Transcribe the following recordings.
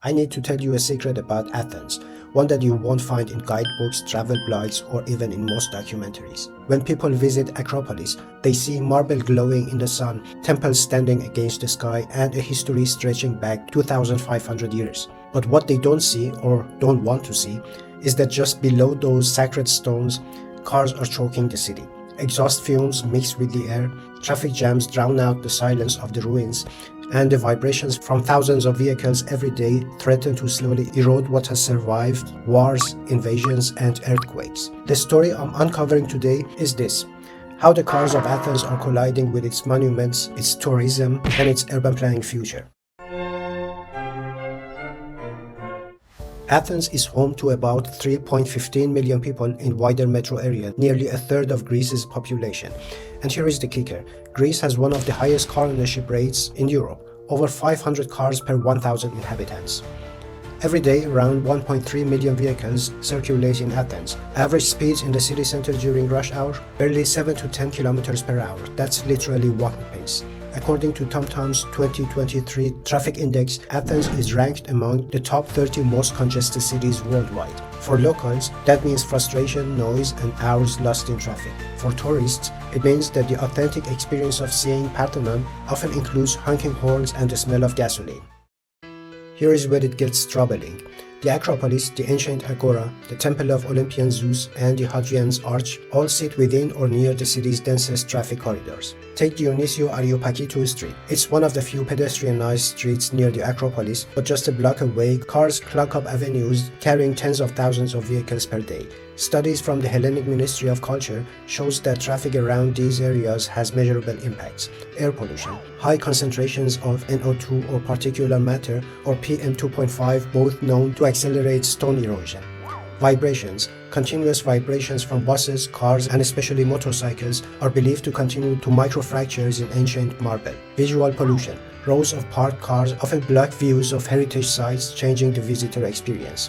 I need to tell you a secret about Athens, one that you won't find in guidebooks, travel blogs, or even in most documentaries. When people visit Acropolis, they see marble glowing in the sun, temples standing against the sky, and a history stretching back 2,500 years. But what they don't see, or don't want to see, is that just below those sacred stones, cars are choking the city. Exhaust fumes mix with the air, traffic jams drown out the silence of the ruins, and the vibrations from thousands of vehicles every day threaten to slowly erode what has survived wars, invasions, and earthquakes. The story I'm uncovering today is this: how the cars of Athens are colliding with its monuments, its tourism, and its urban planning future. Athens is home to about 3.15 million people in wider metro area, nearly a third of Greece's population. And here is the kicker: Greece has one of the highest car ownership rates in Europe, over 500 cars per 1,000 inhabitants. Every day, around 1.3 million vehicles circulate in Athens. Average speeds in the city center during rush hour, barely 7 to 10 kilometers per hour. That's literally walking pace. According to TomTom's 2023 traffic index, Athens is ranked among the top 30 most congested cities worldwide. For locals, that means frustration, noise, and hours lost in traffic. For tourists, it means that the authentic experience of seeing Parthenon often includes honking horns and the smell of gasoline. Here is where it gets troubling. The Acropolis, the ancient Agora, the Temple of Olympian Zeus, and the Hadrian's Arch all sit within or near the city's densest traffic corridors. Take Dionisio Areopagitou Street. It's one of the few pedestrianized streets near the Acropolis, but just a block away, cars clog up avenues carrying tens of thousands of vehicles per day. Studies from the Hellenic Ministry of Culture shows that traffic around these areas has measurable impacts: air pollution, high concentrations of NO2 or particulate matter or PM2.5, both known to accelerate stone erosion. Vibrations. Continuous vibrations from buses, cars, and especially motorcycles are believed to continue to microfractures in ancient marble. Visual pollution. Rows of parked cars often block views of heritage sites, changing the visitor experience.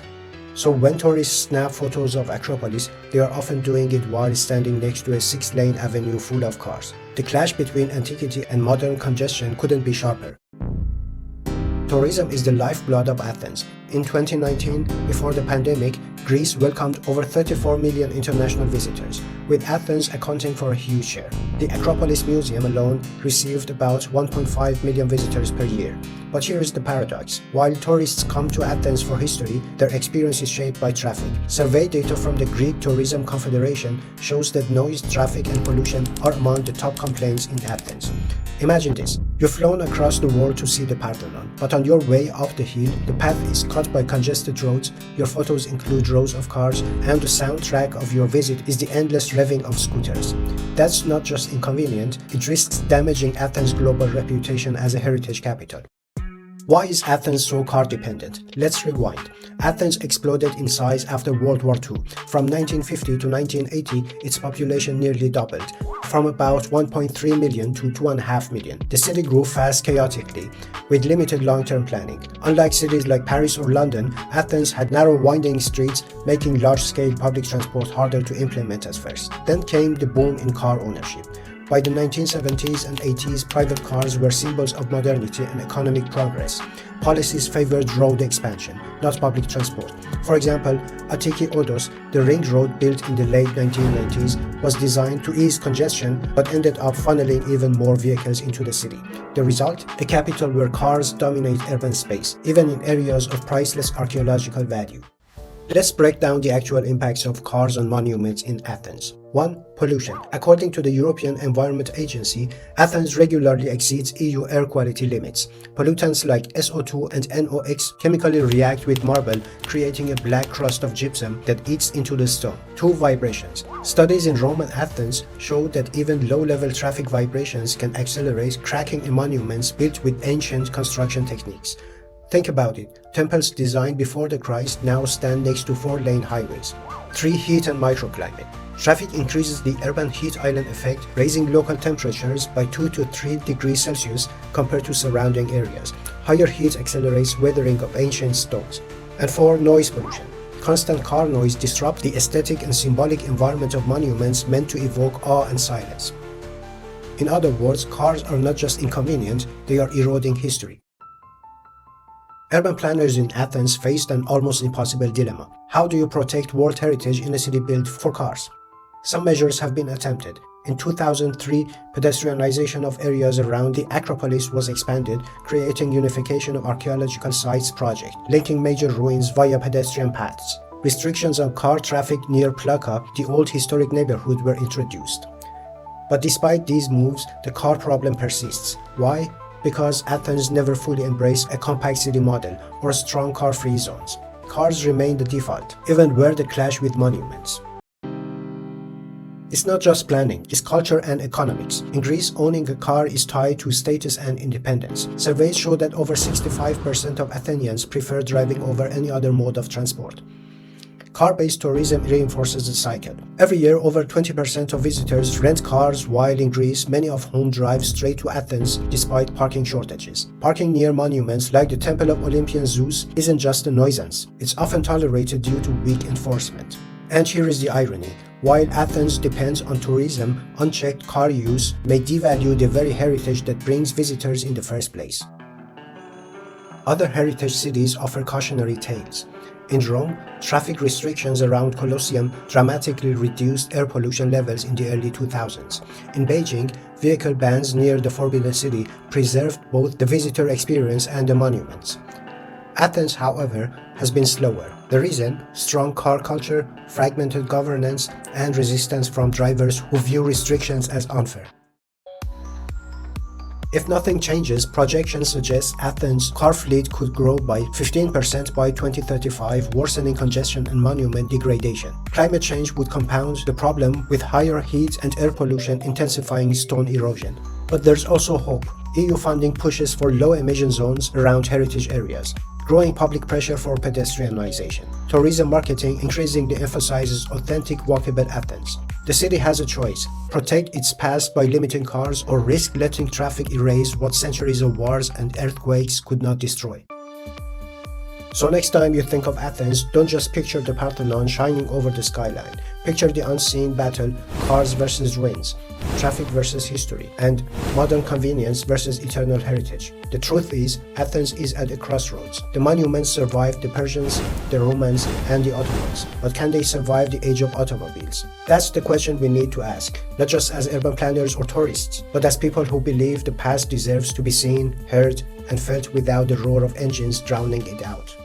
So when tourists snap photos of Acropolis, they are often doing it while standing next to a 6-lane avenue full of cars. The clash between antiquity and modern congestion couldn't be sharper. Tourism is the lifeblood of Athens. In 2019, before the pandemic, Greece welcomed over 34 million international visitors, with Athens accounting for a huge share. The Acropolis Museum alone received about 1.5 million visitors per year. But here is the paradox: while tourists come to Athens for history, their experience is shaped by traffic. Survey data from the Greek Tourism Confederation shows that noise, traffic, and pollution are among the top complaints in Athens. Imagine this: you've flown across the world to see the Parthenon, but on your way up the hill, the path is cut by congested roads, your photos include rows of cars, and the soundtrack of your visit is the endless revving of scooters. That's not just inconvenient, it risks damaging Athens' global reputation as a heritage capital. Why is Athens so car-dependent? Let's rewind. Athens exploded in size after World War II. From 1950 to 1980, its population nearly doubled, from about 1.3 million to 2.5 million. The city grew fast chaotically, with limited long-term planning. Unlike cities like Paris or London, Athens had narrow winding streets, making large-scale public transport harder to implement at first. Then came the boom in car ownership. By the 1970s and 80s, private cars were symbols of modernity and economic progress. Policies favored road expansion, not public transport. For example, Attiki Odos, the ring road built in the late 1990s, was designed to ease congestion but ended up funneling even more vehicles into the city. The result? A capital where cars dominate urban space, even in areas of priceless archaeological value. Let's break down the actual impacts of cars on monuments in Athens. 1. Pollution. According to the European Environment Agency, Athens regularly exceeds EU air quality limits. Pollutants like SO2 and NOx chemically react with marble, creating a black crust of gypsum that eats into the stone. 2. Vibrations. Studies in Rome and Athens show that even low-level traffic vibrations can accelerate cracking in monuments built with ancient construction techniques. Think about it. Temples designed before the Christ now stand next to 4-lane highways. 3. Heat and microclimate. Traffic increases the urban heat island effect, raising local temperatures by 2 to 3 degrees Celsius compared to surrounding areas. Higher heat accelerates weathering of ancient stones. And 4. Noise pollution. Constant car noise disrupts the aesthetic and symbolic environment of monuments meant to evoke awe and silence. In other words, cars are not just inconvenient, they are eroding history. Urban planners in Athens faced an almost impossible dilemma. How do you protect World Heritage in a city built for cars? Some measures have been attempted. In 2003, pedestrianization of areas around the Acropolis was expanded, creating unification of archaeological sites project, linking major ruins via pedestrian paths. Restrictions on car traffic near Plaka, the old historic neighborhood, were introduced. But despite these moves, the car problem persists. Why? Because Athens never fully embraced a compact city model or strong car-free zones. Cars remain the default, even where they clash with monuments. It's not just planning, it's culture and economics. In Greece, owning a car is tied to status and independence. Surveys show that over 65% of Athenians prefer driving over any other mode of transport. Car-based tourism reinforces the cycle. Every year, over 20% of visitors rent cars, while in Greece, many of whom drive straight to Athens despite parking shortages. Parking near monuments like the Temple of Olympian Zeus isn't just a nuisance. It's often tolerated due to weak enforcement. And here is the irony. While Athens depends on tourism, unchecked car use may devalue the very heritage that brings visitors in the first place. Other heritage cities offer cautionary tales. In Rome, traffic restrictions around Colosseum dramatically reduced air pollution levels in the early 2000s. In Beijing, vehicle bans near the Forbidden City preserved both the visitor experience and the monuments. Athens, however, has been slower. The reason? Strong car culture, fragmented governance, and resistance from drivers who view restrictions as unfair. If nothing changes, projections suggest Athens' car fleet could grow by 15% by 2035, worsening congestion and monument degradation. Climate change would compound the problem with higher heat and air pollution, intensifying stone erosion. But there's also hope. EU funding pushes for low-emission zones around heritage areas. Growing public pressure for pedestrianization. Tourism marketing increasingly emphasizes authentic, walkable Athens. The city has a choice: protect its past by limiting cars, or risk letting traffic erase what centuries of wars and earthquakes could not destroy. So next time you think of Athens, don't just picture the Parthenon shining over the skyline. Picture the unseen battle: cars versus ruins, traffic versus history, and modern convenience versus eternal heritage. The truth is, Athens is at a crossroads. The monuments survived the Persians, the Romans, and the Ottomans. But can they survive the age of automobiles? That's the question we need to ask, not just as urban planners or tourists, but as people who believe the past deserves to be seen, heard, and felt without the roar of engines drowning it out.